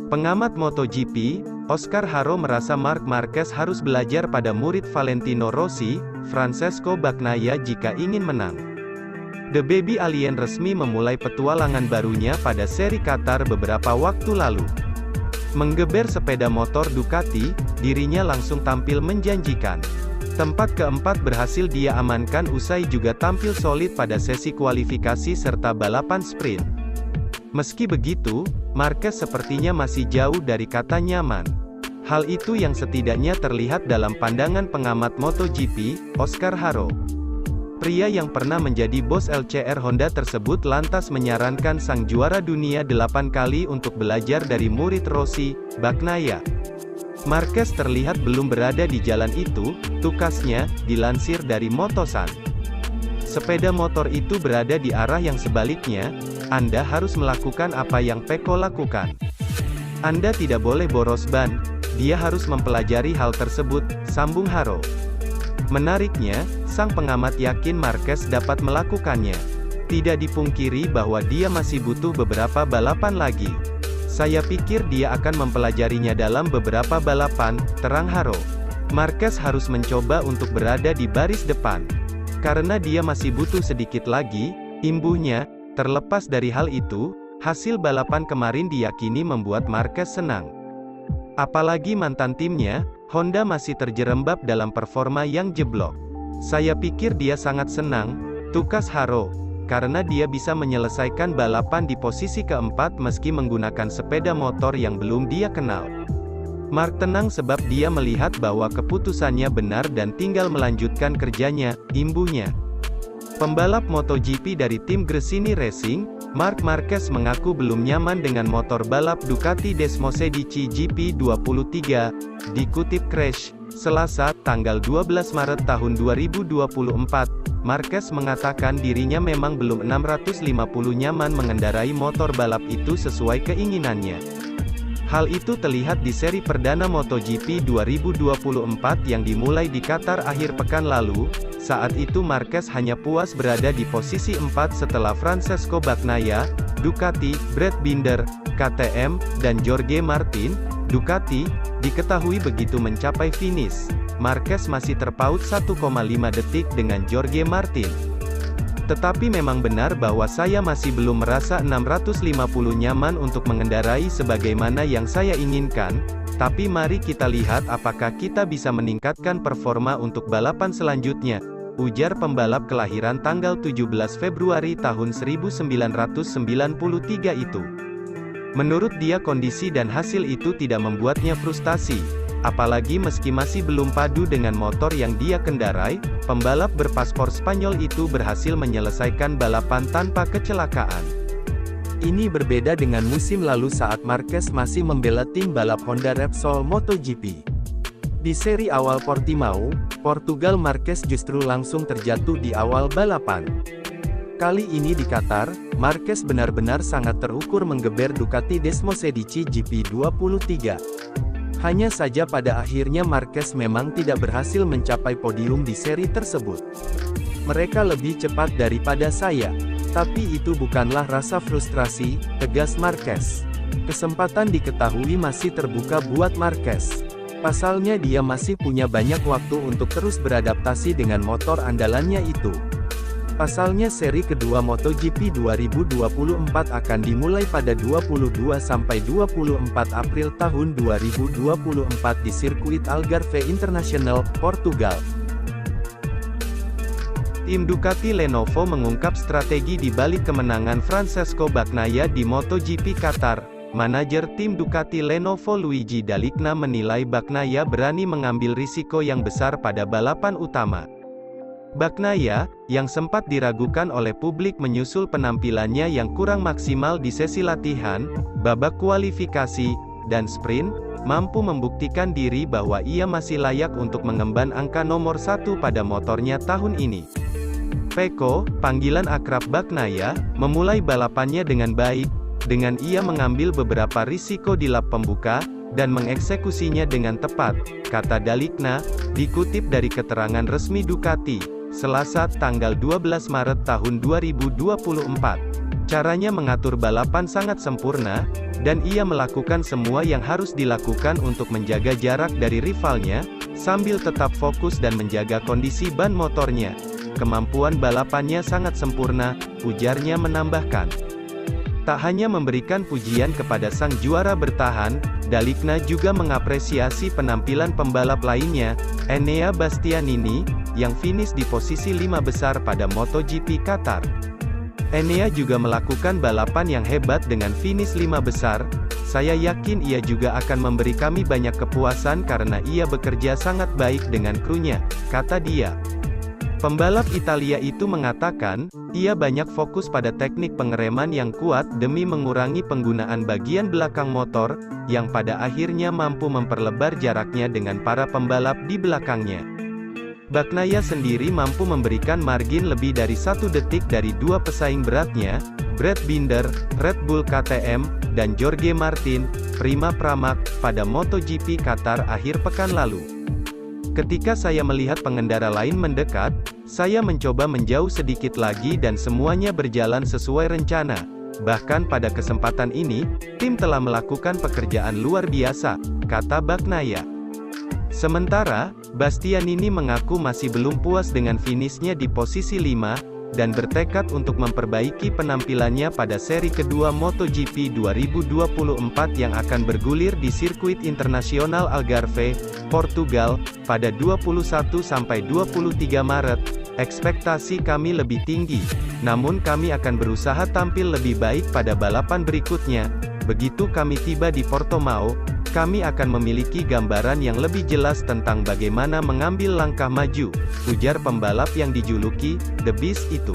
Pengamat MotoGP, Oscar Haro merasa Marc Marquez harus belajar pada murid Valentino Rossi, Francesco Bagnaia jika ingin menang. The Baby Alien resmi memulai petualangan barunya pada seri Qatar beberapa waktu lalu. Menggeber sepeda motor Ducati, dirinya langsung tampil menjanjikan. Tempat keempat berhasil dia amankan usai juga tampil solid pada sesi kualifikasi serta balapan sprint. Meski begitu, Marquez sepertinya masih jauh dari kata nyaman. Hal itu yang setidaknya terlihat dalam pandangan pengamat MotoGP, Oscar Haro. Pria yang pernah menjadi bos LCR Honda tersebut lantas menyarankan sang juara dunia 8 kali untuk belajar dari murid Rossi, Bagnaia. Marquez terlihat belum berada di jalan itu, tukasnya, dilansir dari Motosan. Sepeda motor itu berada di arah yang sebaliknya, Anda harus melakukan apa yang Pecco lakukan. Anda tidak boleh boros ban, dia harus mempelajari hal tersebut, sambung Haro. Menariknya, sang pengamat yakin Marquez dapat melakukannya. Tidak dipungkiri bahwa dia masih butuh beberapa balapan lagi. Saya pikir dia akan mempelajarinya dalam beberapa balapan, terang Haro. Marquez harus mencoba untuk berada di baris depan. Karena dia masih butuh sedikit lagi, imbuhnya. Terlepas dari hal itu, hasil balapan kemarin diyakini membuat Marquez senang. Apalagi mantan timnya, Honda masih terjerembab dalam performa yang jeblok. Saya pikir dia sangat senang, tukas Haro, karena dia bisa menyelesaikan balapan di posisi keempat meski menggunakan sepeda motor yang belum dia kenal. Mark tenang sebab dia melihat bahwa keputusannya benar dan tinggal melanjutkan kerjanya, imbuhnya. Pembalap MotoGP dari tim Gresini Racing, Marc Marquez mengaku belum nyaman dengan motor balap Ducati Desmosedici GP23, dikutip Crash, Selasa, tanggal 12 Maret tahun 2024, Marquez mengatakan dirinya memang belum 650 nyaman mengendarai motor balap itu sesuai keinginannya. Hal itu terlihat di seri perdana MotoGP 2024 yang dimulai di Qatar akhir pekan lalu. Saat itu Marquez hanya puas berada di posisi 4 setelah Francesco Bagnaia, Ducati, Brad Binder, KTM, dan Jorge Martin, Ducati, diketahui begitu mencapai finish. Marquez masih terpaut 1,5 detik dengan Jorge Martin. Tetapi memang benar bahwa saya masih belum merasa 650 nyaman untuk mengendarai sebagaimana yang saya inginkan, tapi mari kita lihat apakah kita bisa meningkatkan performa untuk balapan selanjutnya, ujar pembalap kelahiran tanggal 17 Februari tahun 1993 itu. Menurut dia kondisi dan hasil itu tidak membuatnya frustasi. Apalagi meski masih belum padu dengan motor yang dia kendarai, pembalap berpaspor Spanyol itu berhasil menyelesaikan balapan tanpa kecelakaan. Ini berbeda dengan musim lalu saat Marquez masih membela tim balap Honda Repsol MotoGP. Di seri awal Portimao, Portugal, Marquez justru langsung terjatuh di awal balapan. Kali ini di Qatar, Marquez benar-benar sangat terukur menggeber Ducati Desmosedici GP23. Hanya saja pada akhirnya Marquez memang tidak berhasil mencapai podium di seri tersebut. Mereka lebih cepat daripada saya. Tapi itu bukanlah rasa frustrasi, tegas Marquez. Kesempatan diketahui masih terbuka buat Marquez. Pasalnya dia masih punya banyak waktu untuk terus beradaptasi dengan motor andalannya itu. Pasalnya seri kedua MotoGP 2024 akan dimulai pada 22-24 April tahun 2024 di sirkuit Algarve International, Portugal. Tim Ducati Lenovo mengungkap strategi di balik kemenangan Francesco Bagnaia di MotoGP Qatar. Manajer tim Ducati Lenovo Luigi Dall'Igna menilai Bagnaia berani mengambil risiko yang besar pada balapan utama. Bagnaia, yang sempat diragukan oleh publik menyusul penampilannya yang kurang maksimal di sesi latihan, babak kualifikasi, dan sprint, mampu membuktikan diri bahwa ia masih layak untuk mengemban angka nomor 1 pada motornya tahun ini. Pecco, panggilan akrab Bagnaia, memulai balapannya dengan baik, dengan ia mengambil beberapa risiko di lap pembuka, dan mengeksekusinya dengan tepat, kata Dall'Igna, dikutip dari keterangan resmi Ducati, Selasa tanggal 12 Maret tahun 2024. Caranya mengatur balapan sangat sempurna, dan ia melakukan semua yang harus dilakukan untuk menjaga jarak dari rivalnya, sambil tetap fokus dan menjaga kondisi ban motornya. Kemampuan balapannya sangat sempurna, ujarnya menambahkan. Tak hanya memberikan pujian kepada sang juara bertahan, Dalikna juga mengapresiasi penampilan pembalap lainnya, Enea Bastianini, yang finish di posisi 5 besar pada MotoGP Qatar. Enea juga melakukan balapan yang hebat dengan finish 5 besar. Saya yakin ia juga akan memberi kami banyak kepuasan karena ia bekerja sangat baik dengan krunya, kata dia. Pembalap Italia itu mengatakan, ia banyak fokus pada teknik pengereman yang kuat demi mengurangi penggunaan bagian belakang motor, yang pada akhirnya mampu memperlebar jaraknya dengan para pembalap di belakangnya. Bagnaia sendiri mampu memberikan margin lebih dari 1 detik dari dua pesaing beratnya, Brad Binder, Red Bull KTM, dan Jorge Martin, Prima Pramac, pada MotoGP Qatar akhir pekan lalu. Ketika saya melihat pengendara lain mendekat, saya mencoba menjauh sedikit lagi dan semuanya berjalan sesuai rencana. Bahkan pada kesempatan ini, tim telah melakukan pekerjaan luar biasa, kata Bagnaia. Sementara, Bastianini mengaku masih belum puas dengan finishnya di posisi 5, dan bertekad untuk memperbaiki penampilannya pada seri kedua MotoGP 2024 yang akan bergulir di sirkuit internasional Algarve, Portugal, pada 21–23 Maret. Ekspektasi kami lebih tinggi, namun kami akan berusaha tampil lebih baik pada balapan berikutnya. Begitu kami tiba di Portimao, kami akan memiliki gambaran yang lebih jelas tentang bagaimana mengambil langkah maju, ujar pembalap yang dijuluki The Beast itu.